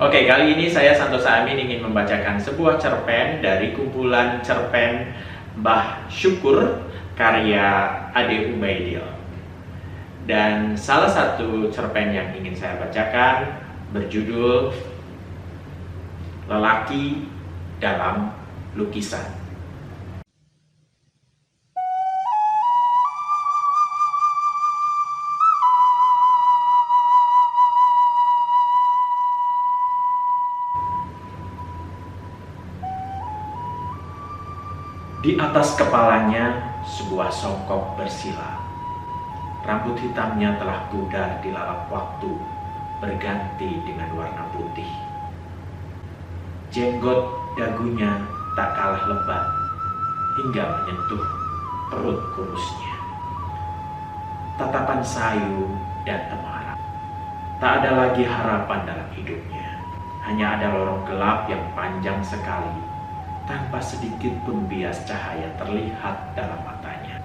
Oke, kali ini saya Santosa Amin ingin membacakan sebuah cerpen dari kumpulan cerpen Mbah Syukur karya Ade Ubaidil. Dan salah satu cerpen yang ingin saya bacakan berjudul Lelaki dalam Lukisan. Di atas kepalanya sebuah songkok bersila. Rambut hitamnya telah pudar dilalap waktu, berganti dengan warna putih. Jenggot dagunya tak kalah lebat, hingga menyentuh perut kurusnya. Tatapan sayu dan temaram. Tak ada lagi harapan dalam hidupnya. Hanya ada lorong gelap yang panjang sekali, tanpa sedikit pun bias cahaya terlihat dalam matanya.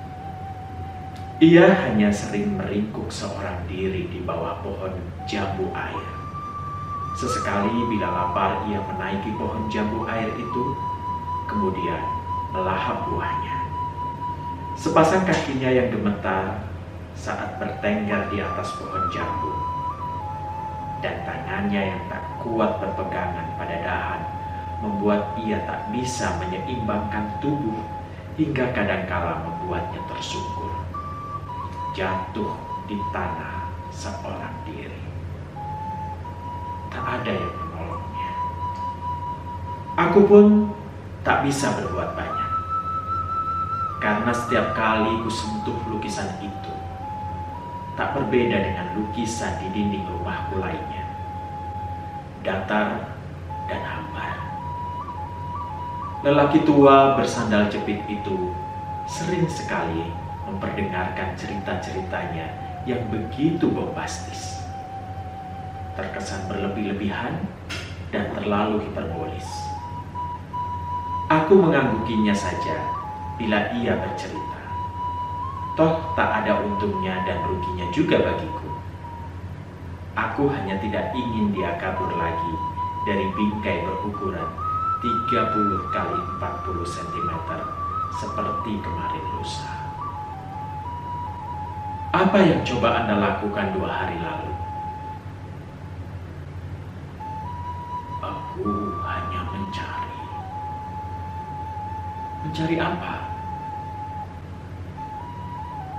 Ia hanya sering meringkuk seorang diri di bawah pohon jambu air. Sesekali bila lapar ia menaiki pohon jambu air itu, kemudian melahap buahnya. Sepasang kakinya yang gemetar saat bertengger di atas pohon jambu, dan tangannya yang tak kuat berpegangan pada dahan membuat ia tak bisa menyeimbangkan tubuh, hingga kadangkala membuatnya tersungkur, jatuh di tanah seorang diri. Tak ada yang menolongnya. Aku pun tak bisa berbuat banyak, karena setiap kali ku sentuh lukisan itu, tak berbeda dengan lukisan di dinding rumahku lainnya. Datar dan hambar. Lelaki tua bersandal jepit itu sering sekali memperdengarkan cerita-ceritanya yang begitu bombastis, terkesan berlebih-lebihan dan terlalu hiperbolis. Aku menganggukinya saja bila ia bercerita. Toh tak ada untungnya dan ruginya juga bagiku. Aku hanya tidak ingin dia kabur lagi dari bingkai berukuran 30 kali 40 cm seperti kemarin lusa. Apa yang coba Anda lakukan 2 hari lalu? Aku hanya mencari. Mencari apa?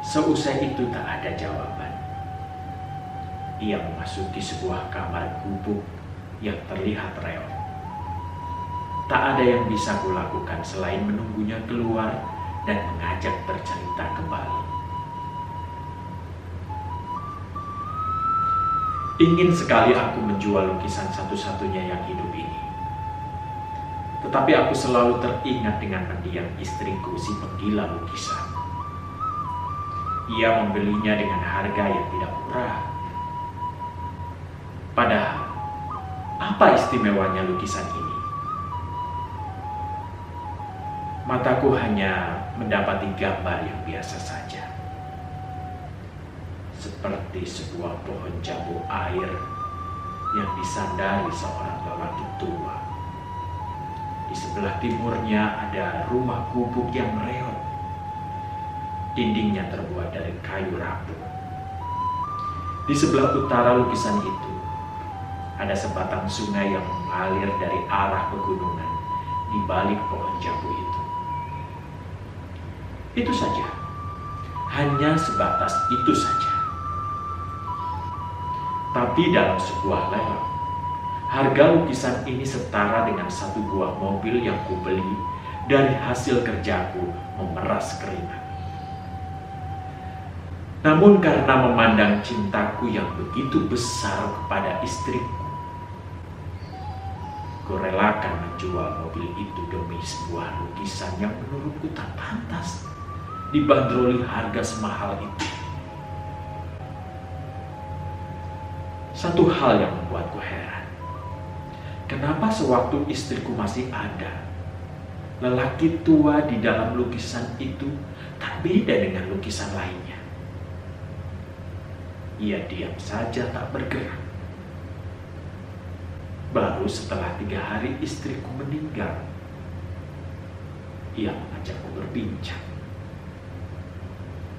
Seusai itu tak ada jawaban. Ia memasuki sebuah kamar gubuk yang terlihat reot. Tak ada yang bisa kulakukan selain menunggunya keluar dan mengajak bercerita kembali. Ingin sekali aku menjual lukisan satu-satunya yang hidup ini. Tetapi aku selalu teringat dengan mendiang istriku, si penggila lukisan. Ia membelinya dengan harga yang tidak murah. Padahal, apa istimewanya lukisan ini? Mataku hanya mendapati gambar yang biasa saja. Seperti sebuah pohon jambu air yang disandari seorang lelaki tua. Di sebelah timurnya ada rumah gubuk yang reot. Dindingnya terbuat dari kayu rapuh. Di sebelah utara lukisan itu ada sebatang sungai yang mengalir dari arah pegunungan di balik pohon jambu itu. Itu saja. Hanya sebatas itu saja. Tapi dalam sebuah lelang, harga lukisan ini setara dengan 1 buah mobil yang kubeli dari hasil kerjaku memeras keringat. Namun karena memandang cintaku yang begitu besar kepada istriku, kurelakan menjual mobil itu demi sebuah lukisan yang menurutku tak pantas dibanderoli harga semahal itu. Satu hal yang membuatku heran. Kenapa sewaktu istriku masih ada, lelaki tua di dalam lukisan itu tak beda dengan lukisan lainnya? Ia diam saja tak bergerak. Baru setelah 3 hari istriku meninggal, ia mengajakku berbincang.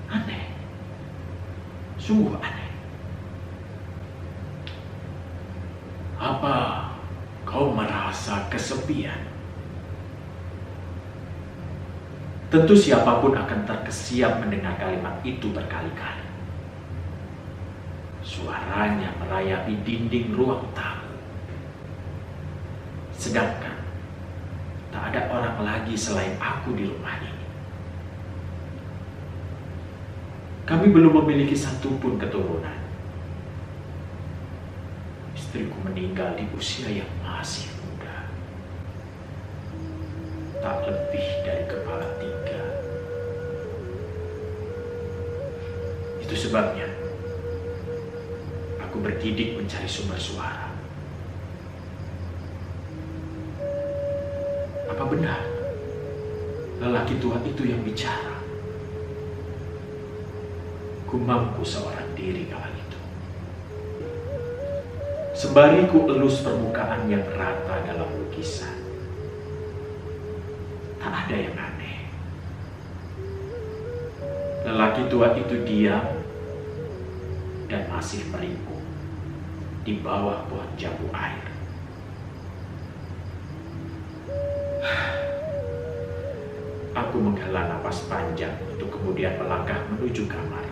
Aneh, sungguh aneh. Apa kau merasa kesepian? Tentu siapapun akan terkesiap mendengar kalimat itu berkali-kali. Suaranya merayapi dinding ruang tamu. Sedangkan tak ada orang lagi selain aku di rumah ini. Kami belum memiliki satupun keturunan. Istriku meninggal di usia yang masih muda. Tak lebih dari kepala 3. Itu sebabnya aku bergidik mencari sumber suara. Apa benar lelaki tua itu yang bicara? Gumamku seorang diri kala itu. Sembari ku elus permukaan yang rata dalam lukisan, tak ada yang aneh. Lelaki tua itu diam dan masih meringkuk di bawah pohon jambu air. Aku menghela napas panjang untuk kemudian melangkah menuju kamar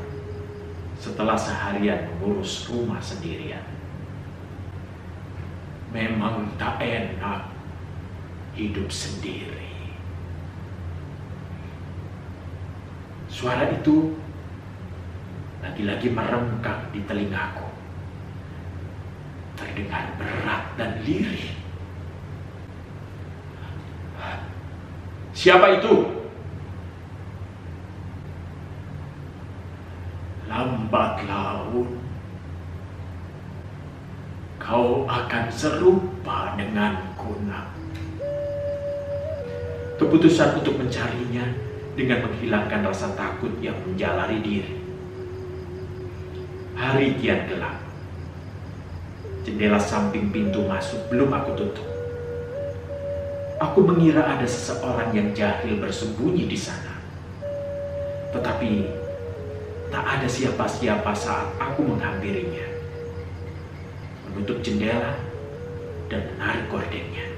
setelah seharian mengurus rumah sendirian. Memang tak enak hidup sendiri. Suara itu lagi-lagi merengkang di telingaku. Terdengar berat dan lirih. Siapa itu? Lambat laun kau akan serupa denganku, nak. Keputusan untuk mencarinya dengan menghilangkan rasa takut yang menjalari diri. Hari kian gelap. Jendela samping pintu masuk belum aku tutup. Aku mengira ada seseorang yang jahil bersembunyi di sana. Tetapi tak ada siapa-siapa saat aku menghampirinya. Menutup jendela dan menarik gordennya.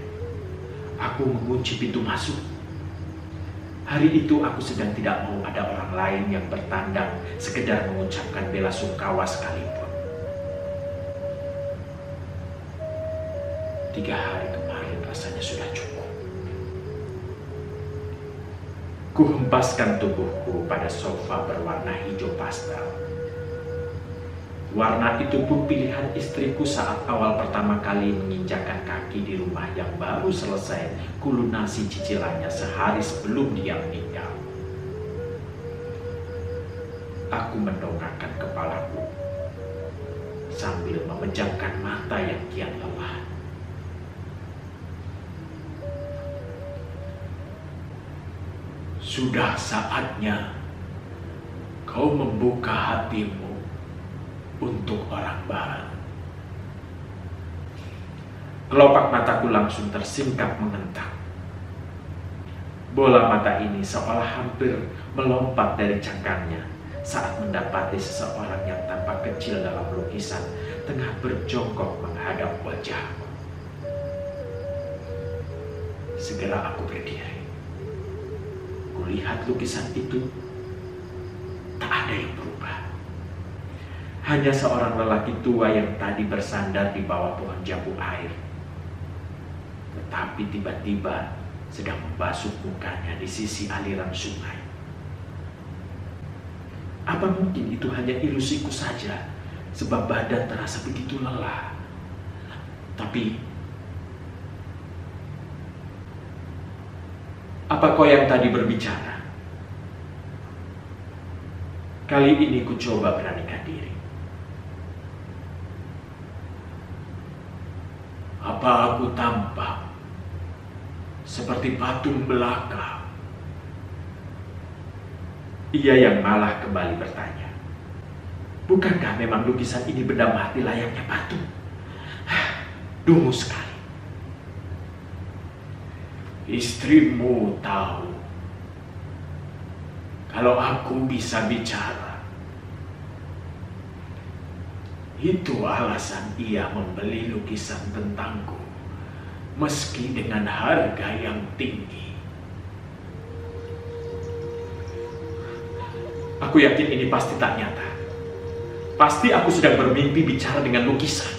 Aku mengunci pintu masuk. Hari itu aku sedang tidak mau ada orang lain yang bertandang sekedar mengucapkan bela sungkawa sekalipun. 3 hari kemarin rasanya sudah cukup. Ku hempaskan tubuhku pada sofa berwarna hijau pastel. Warna itu pun pilihan istriku saat awal pertama kali menginjakkan kaki di rumah yang baru selesai kulunasi cicilannya sehari sebelum dia meninggal. Aku mendongakkan kepalaku sambil memejamkan mata yang kian lelah. Sudah saatnya kau membuka hatimu untuk orang baru. Kelopak mataku langsung tersingkap mengentak. Bola mata ini seolah hampir melompat dari cangkangnya saat mendapati seseorang yang tampak kecil dalam lukisan tengah berjongkok menghadap wajahku. Segera aku berdiri. Kulihat lukisan itu, tak ada yang berubah. Hanya seorang lelaki tua yang tadi bersandar di bawah pohon jambu air. Tetapi tiba-tiba sedang membasuh mukanya di sisi aliran sungai. Apa mungkin itu hanya ilusiku saja, sebab badan terasa begitu lelah. Tapi apa kau yang tadi berbicara? Kali ini ku coba beranikan diri. Apa aku tampak seperti patung belaka? Ia yang malah kembali bertanya. Bukankah memang lukisan ini benda mati layaknya patung? Dungu sekali. Istrimu tahu kalau aku bisa bicara. Itu alasan ia membeli lukisan tentangku, meski dengan harga yang tinggi. Aku yakin ini pasti tak nyata. Pasti aku sedang bermimpi bicara dengan lukisan.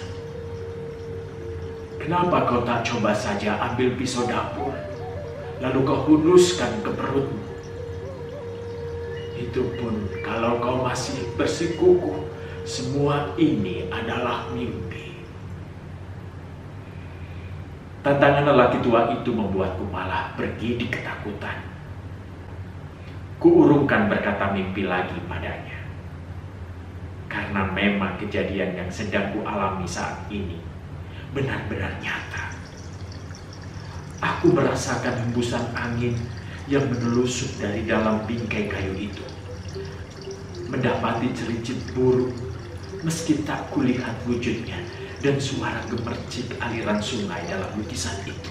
Kenapa kau tak coba saja ambil pisau dapur, lalu kau hunuskan ke perutmu? Itu pun kalau kau masih bersikukuh, semua ini adalah mimpi. Tantangan lelaki tua itu membuatku malah pergi di ketakutan. Kuurungkan berkata mimpi lagi padanya. Karena memang kejadian yang sedang kualami saat ini benar-benar nyata. Aku merasakan hembusan angin yang menelusuk dari dalam bingkai kayu itu. Mendapati cericit burung meski tak kulihat wujudnya dan suara gemercik aliran sungai dalam lukisan itu.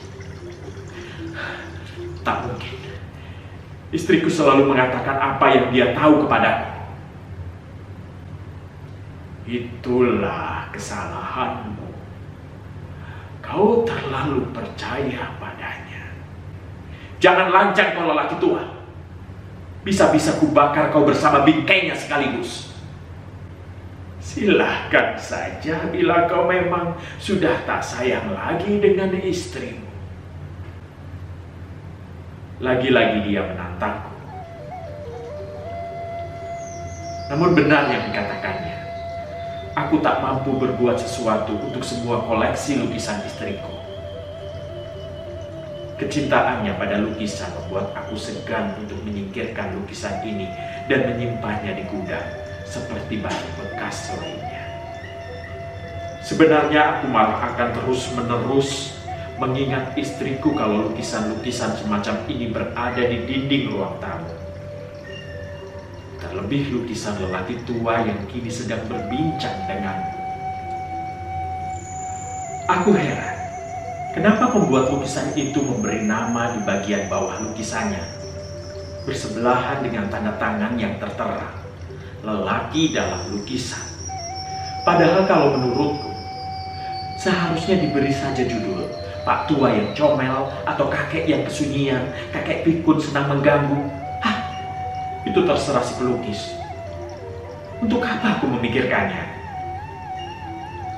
Tak mungkin. Istriku selalu mengatakan apa yang dia tahu kepadaku. Itulah kesalahanmu. Kau terlalu percaya padanya. Jangan lancang kau lelaki tua. Bisa-bisa kubakar kau bersama bingkainya sekaligus. Silahkan saja bila kau memang sudah tak sayang lagi dengan istrimu. Lagi-lagi dia menantangku. Namun benar yang dikatakannya. Aku tak mampu berbuat sesuatu untuk semua koleksi lukisan istriku. Kecintaannya pada lukisan membuat aku segan untuk menyingkirkan lukisan ini dan menyimpannya di gudang seperti barang bekas lainnya. Sebenarnya aku malah akan terus-menerus mengingat istriku kalau lukisan-lukisan semacam ini berada di dinding ruang tamu. Terlebih lukisan lelaki tua yang kini sedang berbincang denganku. Aku heran, kenapa pembuat lukisan itu memberi nama di bagian bawah lukisannya, bersebelahan dengan tanda tangan yang tertera, lelaki dalam lukisan. Padahal kalau menurutku, seharusnya diberi saja judul, Pak Tua yang comel, atau kakek yang kesunyian, kakek pikun sedang mengganggu. Itu terserah si pelukis. Untuk apa aku memikirkannya?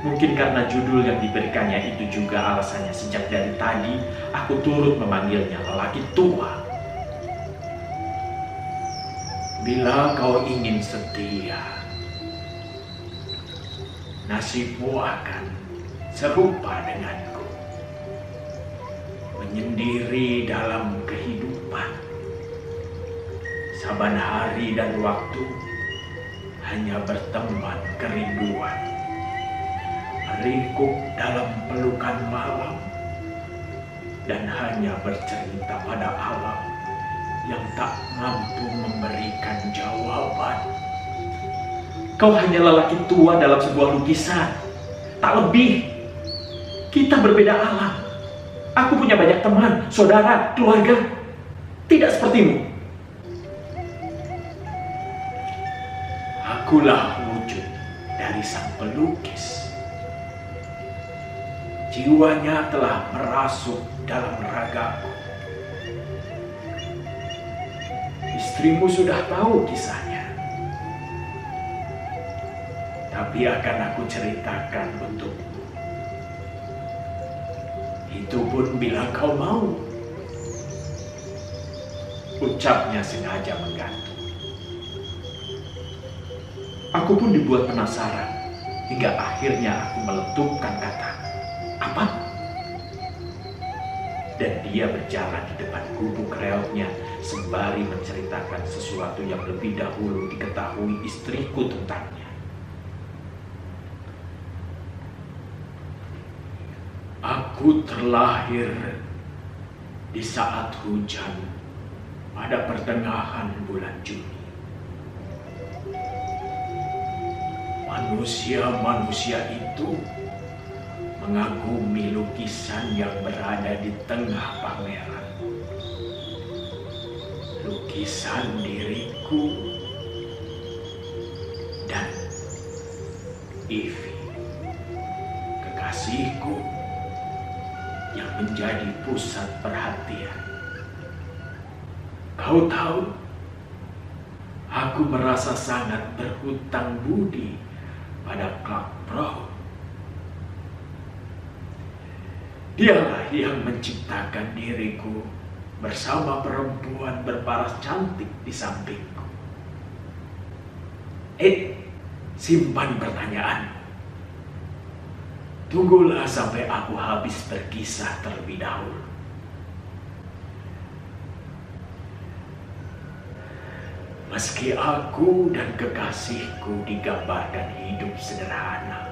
Mungkin karena judul yang diberikannya itu juga alasannya sejak dari tadi aku turut memanggilnya lelaki tua. Bila kau ingin setia, nasibmu akan serupa denganku. Menyendiri dalam kehidupan. Saban hari dan waktu hanya berteman kerinduan. Meringkuk dalam pelukan malam dan hanya bercerita pada alam yang tak mampu memberikan jawaban. Kau hanya lelaki tua dalam sebuah lukisan, tak lebih. Kita berbeda alam. Aku punya banyak teman, saudara, keluarga. Tidak sepertimu. Akulah wujud dari sang pelukis. Jiwanya telah merasuk dalam ragaku. Istrimu sudah tahu kisahnya. Tapi akan aku ceritakan untukmu. Itu pun bila kau mau. Ucapnya sengaja menggantung. Aku pun dibuat penasaran, hingga akhirnya aku meletupkan kata, "Apa?" Dan dia berjalan di depan gubuk reoknya sembari menceritakan sesuatu yang lebih dahulu diketahui istriku tentangnya. Aku terlahir di saat hujan pada pertengahan bulan Juni. Manusia-manusia itu mengagumi lukisan lukisan yang berada di tengah pameran. Lukisan diriku dan Ivy, kekasihku yang menjadi pusat perhatian. Kau tahu, aku merasa sangat berhutang budi pada Clark Brown. Dialah yang menciptakan diriku bersama perempuan berparas cantik di sampingku. Simpan pertanyaan. Tunggulah sampai aku habis berkisah terlebih dahulu. Meski aku dan kekasihku digambarkan hidup sederhana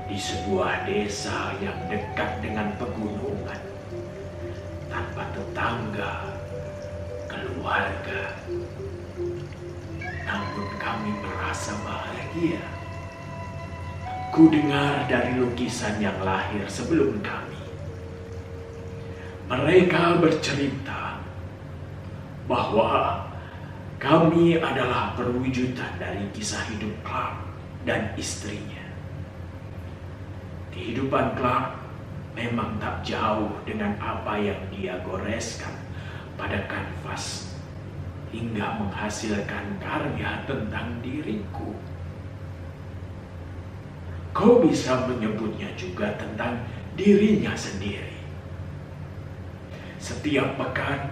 di sebuah desa yang dekat dengan pegunungan, tanpa tetangga, keluarga, namun kami merasa bahagia. Ku dengar dari lukisan yang lahir sebelum kami. Mereka bercerita bahwa kami adalah perwujudan dari kisah hidup Clark dan istrinya. Kehidupan Clark memang tak jauh dengan apa yang dia goreskan pada kanvas hingga menghasilkan karya tentang diriku. Kau bisa menyebutnya juga tentang dirinya sendiri. Setiap pekan,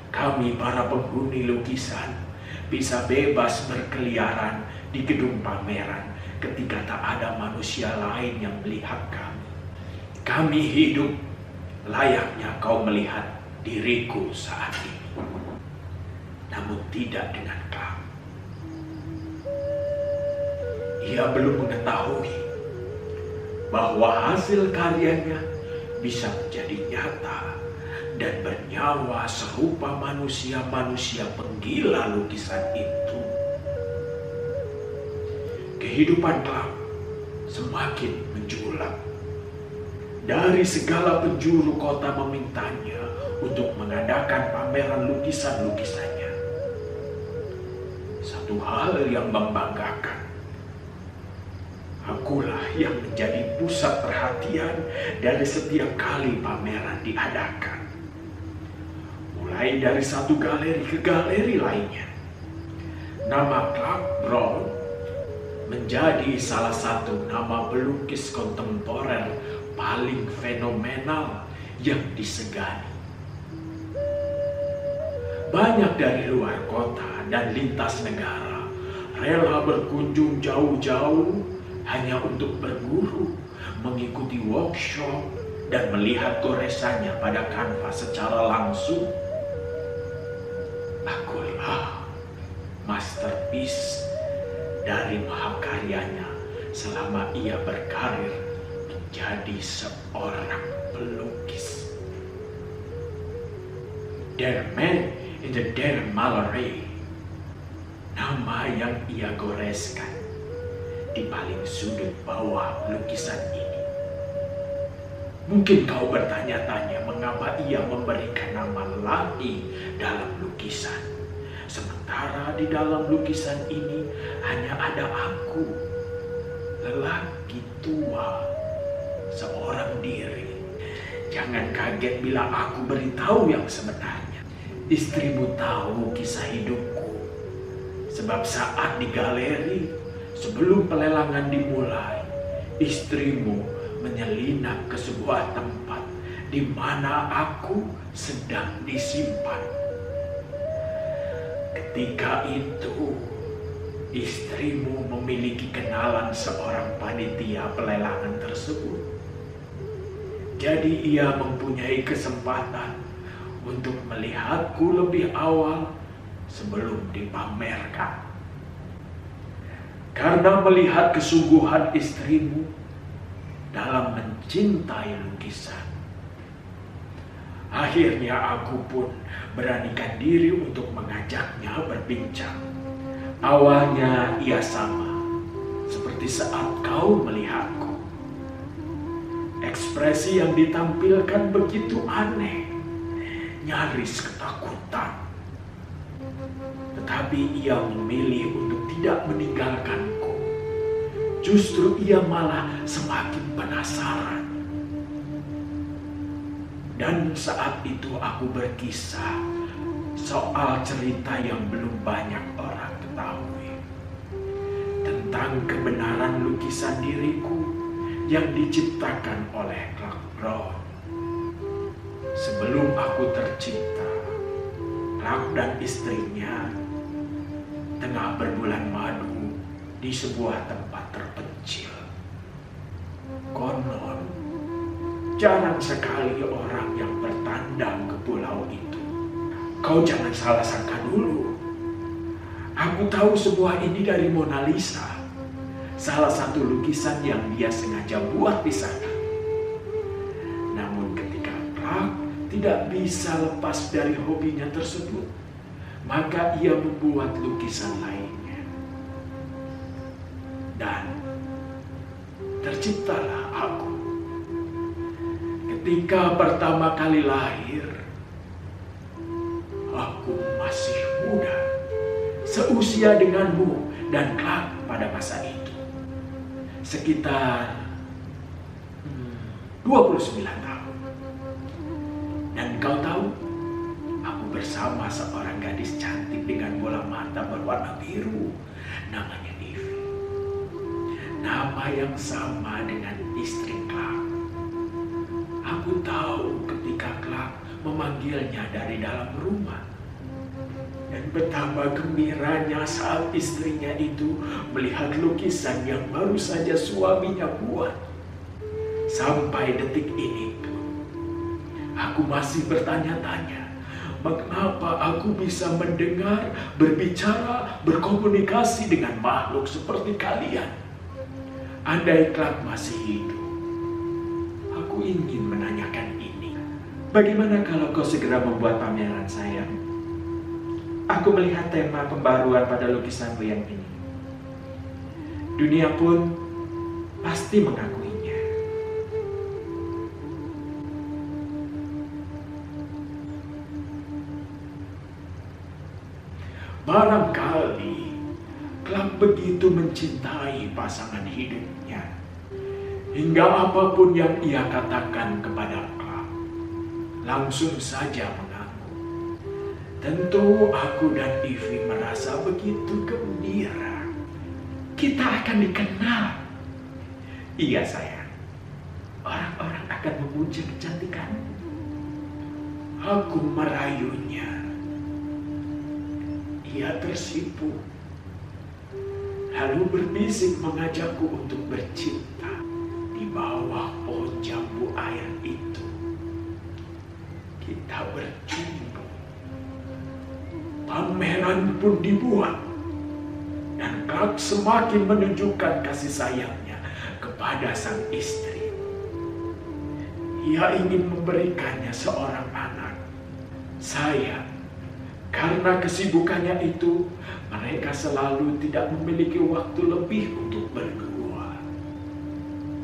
kami para penghuni lukisan bisa bebas berkeliaran di gedung pameran ketika tak ada manusia lain yang melihat kami. Kami hidup layaknya kau melihat diriku saat ini, namun tidak dengan Clark. Ia belum mengetahui bahwa hasil karyanya bisa menjadi nyata dan bernyawa serupa manusia-manusia penggila lukisan itu. Kehidupan Clark semakin menjulang. Dari segala penjuru kota memintanya untuk mengadakan pameran lukisan-lukisannya. Satu hal yang membanggakan, akulah yang menjadi pusat perhatian dari setiap kali pameran diadakan. Mulai dari satu galeri ke galeri lainnya, nama Clark Brown menjadi salah satu nama pelukis kontemporer paling fenomenal yang disegani. Banyak dari luar kota dan lintas negara rela berkunjung jauh-jauh hanya untuk berguru, mengikuti workshop, dan melihat goresannya pada kanvas secara langsung. Akulah masterpiece dari mahakaryanya selama ia berkarir menjadi seorang pelukis. Der Man in the Der Malerei, nama yang ia goreskan di paling sudut bawah lukisan ini. Mungkin kau bertanya-tanya mengapa ia memberikan nama lelaki dalam lukisan, sementara di dalam lukisan ini hanya ada aku, lelaki tua, seorang diri. Jangan kaget bila aku beritahu yang sebenarnya. Istrimu tahu kisah hidupku, sebab saat di galeri sebelum pelelangan dimulai, istrimu menyelinap ke sebuah tempat di mana aku sedang disimpan. Ketika itu, istrimu memiliki kenalan seorang panitia pelelangan tersebut. Jadi ia mempunyai kesempatan untuk melihatku lebih awal sebelum dipamerkan. Karena melihat kesungguhan istrimu dalam mencintai lukisan, akhirnya aku pun beranikan diri untuk mengajaknya berbincang. Awalnya ia sama seperti saat kau melihatku. Ekspresi yang ditampilkan begitu aneh, nyaris ketakutan. Tetapi ia memilih untuk tidak meninggalkanku. Justru ia malah semakin penasaran. Dan saat itu aku berkisah soal cerita yang belum banyak orang ketahui. Tentang kebenaran lukisan diriku yang diciptakan oleh Clark Brown. Sebelum aku tercipta, Clark dan istrinya tengah berbulan madu di sebuah tempat terpencil. Konon, jarang sekali orang yang bertandang ke pulau itu. Kau jangan salah sangka dulu. Aku tahu sebuah ini dari Mona Lisa. Salah satu lukisan yang dia sengaja buat di sana. Namun ketika Clark tidak bisa lepas dari hobinya tersebut, maka ia membuat lukisan lainnya. Dan terciptalah aku. Ketika pertama kali lahir, aku masih muda, seusia denganmu dan Clark pada masa itu. Sekitar 29 tahun. Dan kau tahu, aku bersama seorang gadis cantik dengan bola mata berwarna biru, namanya Ivy. Nama yang sama dengan istri Clark. Aku tahu ketika Clark memanggilnya dari dalam rumah. Dan betapa gembiranya saat istrinya itu melihat lukisan yang baru saja suaminya buat. Sampai detik ini pun, aku masih bertanya-tanya, mengapa aku bisa mendengar, berbicara, berkomunikasi dengan makhluk seperti kalian? Andai Clark masih hidup, aku ingin menanyakan ini. Bagaimana kalau kau segera membuat pameran, sayang? Aku melihat tema pembaruan pada lukisanku yang ini. Dunia pun pasti mengakuinya. Barangkali Clark begitu mencintai pasangan hidupnya, hingga apapun yang ia katakan kepada Clark, langsung saja mengaku. Tentu aku dan Ivy merasa begitu gembira. Kita akan dikenal. Iya sayang, orang-orang akan memuja kecantikanmu. Aku merayunya. Ia tersipu, lalu berbisik mengajakku untuk bercinta di bawah pohon jambu air itu. Kita berjumpa. Pameran pun dibuat, dan Clark semakin menunjukkan kasih sayangnya kepada sang istri. Ia ingin memberikannya seorang anak. Sayang, karena kesibukannya itu, mereka selalu tidak memiliki waktu lebih untuk berdua.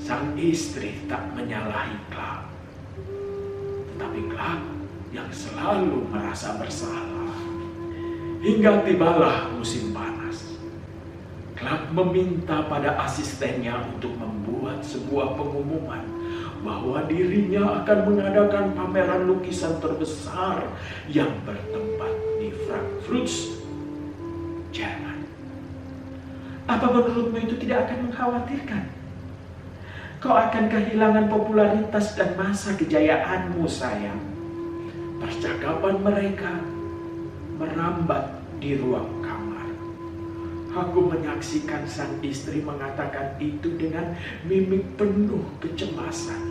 Sang istri tak menyalahi Clark, tetapi Clark yang selalu merasa bersalah. Hingga tibalah musim panas. Clark meminta pada asistennya untuk membuat sebuah pengumuman bahwa dirinya akan mengadakan pameran lukisan terbesar yang bertempat di Frankfurt, Jerman. Apa menurutmu itu tidak akan mengkhawatirkan? Kau akan kehilangan popularitas dan masa kejayaanmu, sayang. Percakapan mereka merambat di ruang kamar. Aku menyaksikan sang istri mengatakan itu dengan mimik penuh kecemasan.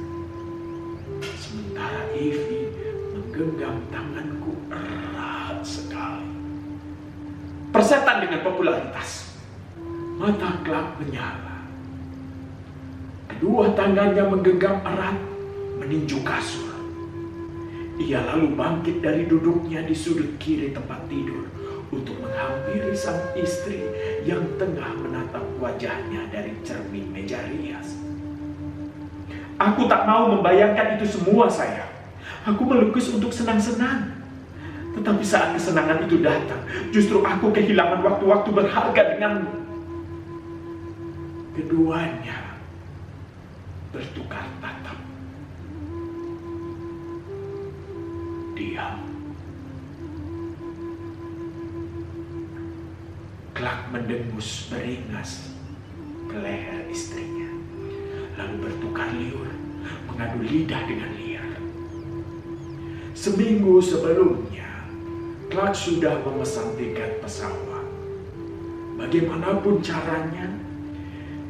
Sementara Ivy menggenggam tanganku erat sekali. Persetan dengan popularitas. Mata Clark menyala. Kedua tangannya menggenggam erat meninju kasur. Ia lalu bangkit dari duduknya di sudut kiri tempat tidur untuk menghampiri sang istri yang tengah menatap wajahnya dari cermin meja rias. Aku tak mau membayangkan itu semua, sayang. Aku melukis untuk senang-senang. Tetapi saat kesenangan itu datang, justru aku kehilangan waktu-waktu berharga denganmu. Keduanya bertukar tatap. Diam. Clark mendengus beringas ke leher istrinya, lalu bertukar liur, mengadu lidah dengan liar. Seminggu sebelumnya, Clark sudah memesan tiket pesawat. Bagaimanapun caranya,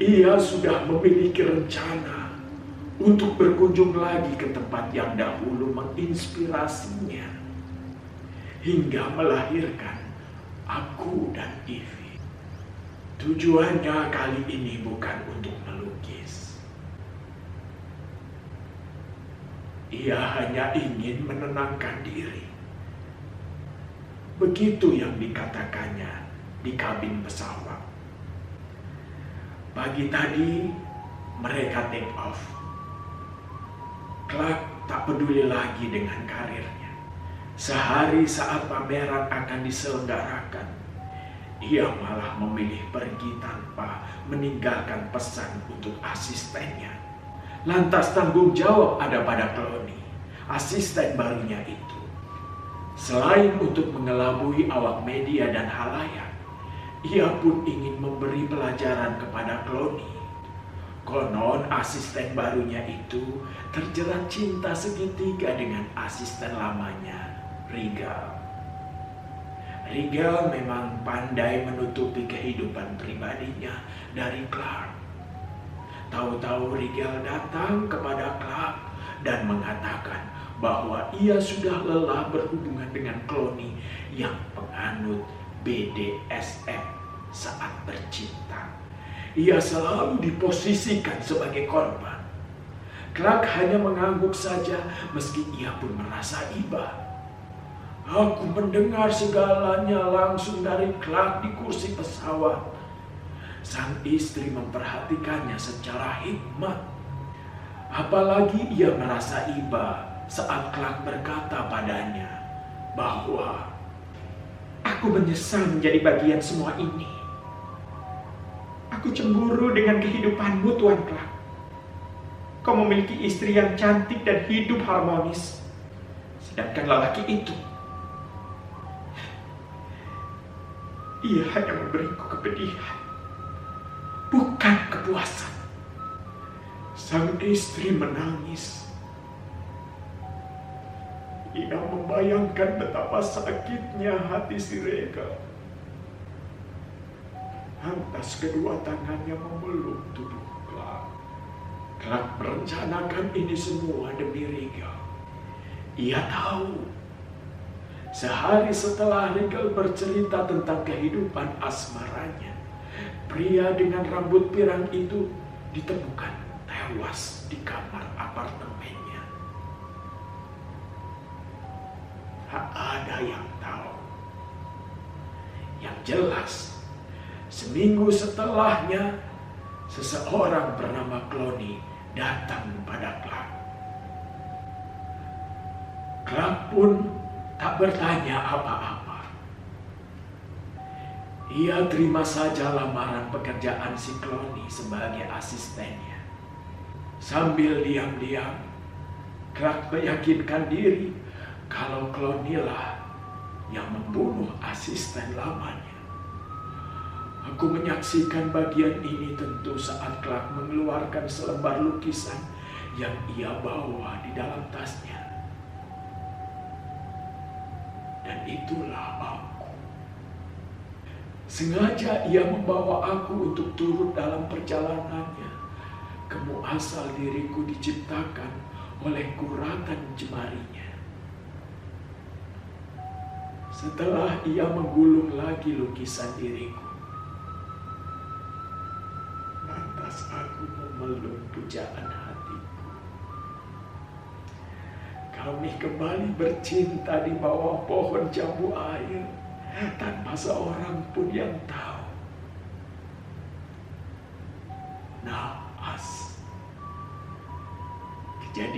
ia sudah memiliki rencana untuk berkunjung lagi ke tempat yang dahulu menginspirasinya, hingga melahirkan Aku dan Ivy. Tujuannya kali ini bukan untuk melukis. Ia hanya ingin menenangkan diri. Begitu yang dikatakannya di kabin pesawat. Pagi tadi mereka take off. Clark tak peduli lagi dengan karirnya. Sehari saat pameran akan diselenggarakan, ia malah memilih pergi tanpa meninggalkan pesan untuk asistennya. Lantas tanggung jawab ada pada Clooney, asisten barunya itu. Selain untuk mengelabui awak media dan halayak, ia pun ingin memberi pelajaran kepada Clooney. Konon asisten barunya itu terjerat cinta segitiga dengan asisten lamanya, Regal. Regal memang pandai menutupi kehidupan pribadinya dari Clark. Tahu-tahu Regal datang kepada Clark dan mengatakan bahwa ia sudah lelah berhubungan dengan Clooney yang penganut BDSM saat bercinta. Ia selalu diposisikan sebagai korban. Clark hanya mengangguk saja meski ia pun merasa iba. Aku mendengar segalanya langsung dari Clark di kursi pesawat. Sang istri memperhatikannya secara hikmat. Apalagi ia merasa iba saat Clark berkata padanya bahwa aku menyesal menjadi bagian semua ini. Aku cemburu dengan kehidupanmu, Tuan Clark. Kau memiliki istri yang cantik dan hidup harmonis. Sedangkan lelaki itu, ia hanya memberiku kepedihan, bukan kepuasan. Sang istri menangis. Ia membayangkan betapa sakitnya hati si Regal. Lantas kedua tangannya memeluk tubuh Clark. Clark merencanakan ini semua demi Regal. Ia tahu, sehari setelah Regal bercerita tentang kehidupan asmaranya, pria dengan rambut pirang itu ditemukan tewas di kamar apartemennya. Tak ada yang tahu. Yang jelas, seminggu setelahnya, seseorang bernama Clooney datang pada Clark. Clark pun tak bertanya apa-apa. Ia terima saja lamaran pekerjaan si Clooney sebagai asistennya. Sambil diam-diam, Clark meyakinkan diri kalau Clooney lah yang membunuh asisten lamanya. Aku menyaksikan bagian ini tentu saat Clark mengeluarkan selembar lukisan yang ia bawa di dalam tasnya. Dan itulah aku. Sengaja ia membawa aku untuk turut dalam perjalanannya ke muasal diriku diciptakan oleh guratan jemarinya. Setelah ia menggulung lagi lukisan diriku, lantas aku memeluk pujaan hatiku. Kami kembali bercinta di bawah pohon jambu air tanpa seorang pun yang tahu. Naas.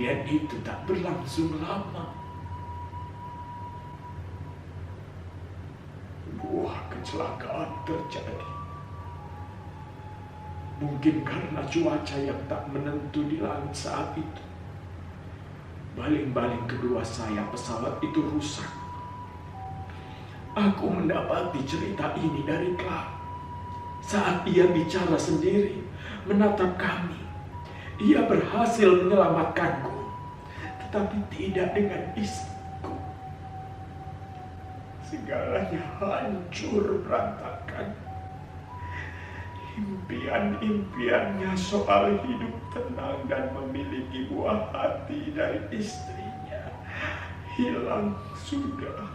kejadian itu tak berlangsung lama. Buah kecelakaan terjadi. Mungkin karena cuaca yang tak menentu di langit saat itu. Baling-baling kedua sayap pesawat itu rusak. Aku mendapati cerita ini dari Clark saat ia bicara sendiri, menatap kami. Ia berhasil menyelamatkanku, tetapi tidak dengan istriku. Segalanya hancur berantakan. Impian-impiannya soal hidup tenang dan memiliki buah hati dari istrinya hilang sudah.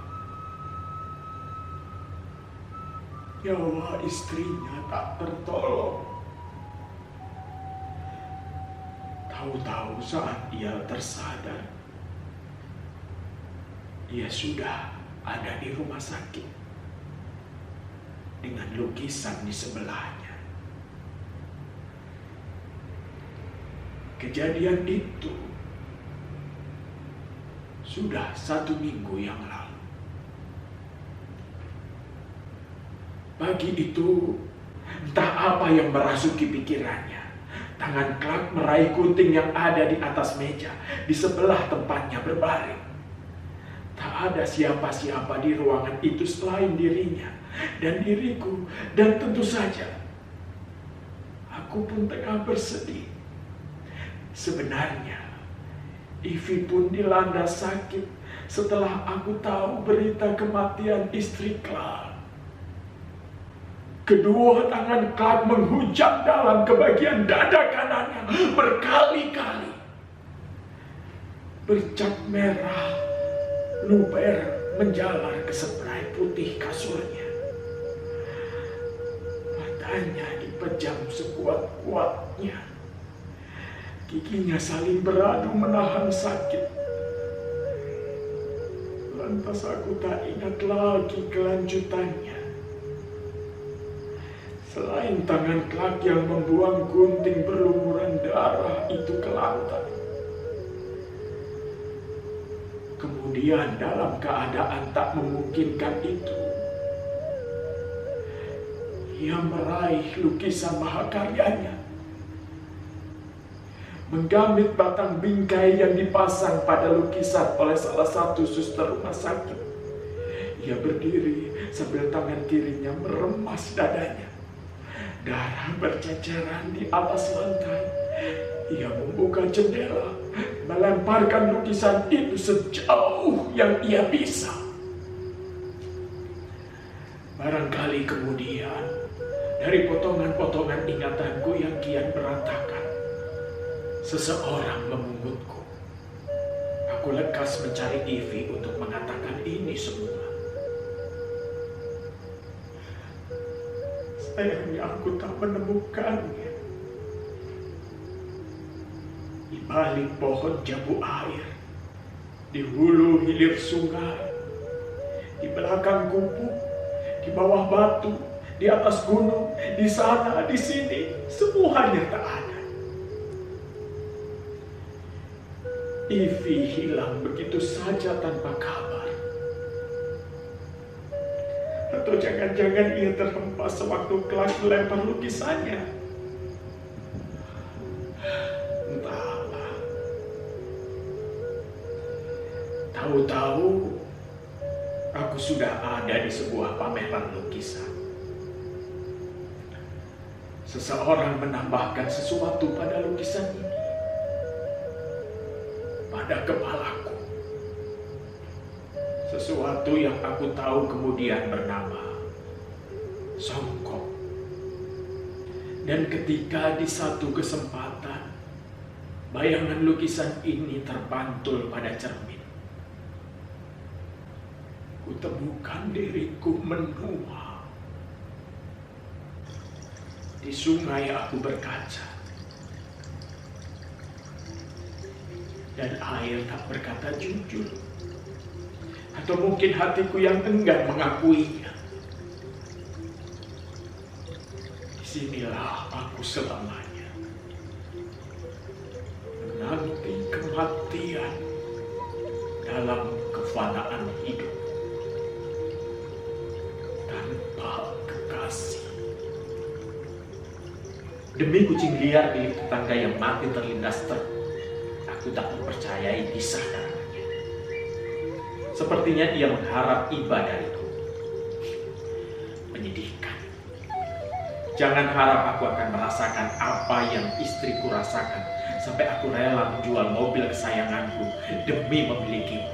Nyawa istrinya tak tertolong. Tahu-tahu saat ia tersadar, ia sudah ada di rumah sakit dengan lukisan di sebelahnya. Kejadian itu sudah 1 minggu yang lalu. Pagi itu, entah apa yang merasuki pikirannya. Tangan Clark meraih gunting yang ada di atas meja di sebelah tempatnya berbaring. Tak ada siapa-siapa di ruangan itu selain dirinya dan diriku, dan tentu saja aku pun tengah bersedih. Sebenarnya, Ivy pun dilanda sakit setelah aku tahu berita kematian istri Clark. Kedua tangan Clark menghujam dalam ke bagian dada kanannya berkali-kali. Bercak merah, luber menjalar ke spray putih kasurnya. Matanya dipejam sekuat-kuatnya. Giginya saling beradu menahan sakit. Lantas aku tak ingat lagi kelanjutannya. Selain tangan Clark yang membuang gunting berlumuran darah itu ke lantai. Kemudian dalam keadaan tak memungkinkan itu, ia meraih lukisan mahakaryanya. Menggamit batang bingkai yang dipasang pada lukisan oleh salah satu suster rumah sakit. Ia berdiri sambil tangan kirinya meremas dadanya. Darah berceceran di atas lantai. Ia membuka jendela, melemparkan lukisan itu sejauh yang ia bisa. Barangkali kemudian, dari potongan-potongan ingatanku yang kian berantakan, seseorang memungutku. Aku lekas mencari Ivy untuk mengatakan ini semua. Sayangnya aku tak menemukannya. Di balik pohon jambu air, di hulu hilir sungai, di belakang gubuk, di bawah batu, di atas gunung, di sana, di sini, semuanya tak ada. Ivy hilang begitu saja tanpa kabar. Atau jangan-jangan ia terhempas sewaktu Clark melempar lukisannya. Entahlah. Tahu-tahu aku sudah ada di sebuah pameran lukisan. Seseorang menambahkan sesuatu pada lukisan ini. Pada kepalaku. Sesuatu yang aku tahu kemudian bernama Songkok. Dan ketika di satu kesempatan bayangan lukisan ini terpantul pada cermin, kutemukan diriku menua. Di sungai aku berkaca. Dan air tak berkata jujur. Atau mungkin hatiku yang enggan mengakuinya. Disinilah aku selamanya. Menanti kematian. perhatian dalam kefanaan hidup tanpa kekasih. Demi kucing liar milik tetangga yang mati terlindas truk, aku tak mempercayai kisah karangannya. Sepertinya ia mengharap iba dariku. Menyedihkan. Jangan harap aku akan merasakan apa yang istriku rasakan sampai aku rela menjual mobil kesayanganku demi memilikimu.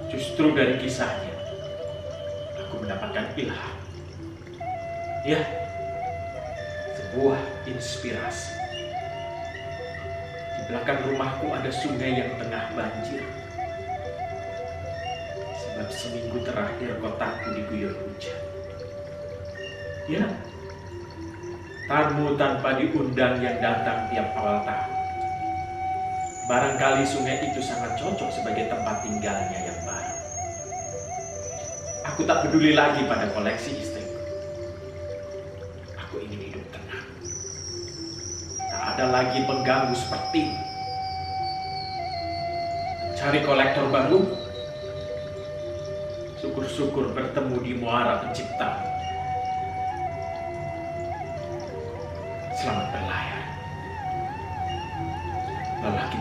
Justru dari kisahnya, aku mendapatkan ilham. Ya, sebuah inspirasi. Di belakang rumahku ada sungai yang tengah banjir. Sebab seminggu terakhir kotaku diguyur hujan. Ya, tamu tanpa diundang yang datang tiap awal tahun. Barangkali sungai itu sangat cocok sebagai tempat tinggalnya yang baru. Aku tak peduli lagi pada koleksi istriku. Aku ingin hidup tenang. Tak ada lagi pengganggu seperti ini. Cari kolektor baru. Syukur-syukur bertemu di Muara Pencipta. Selamat berlayar, lelaki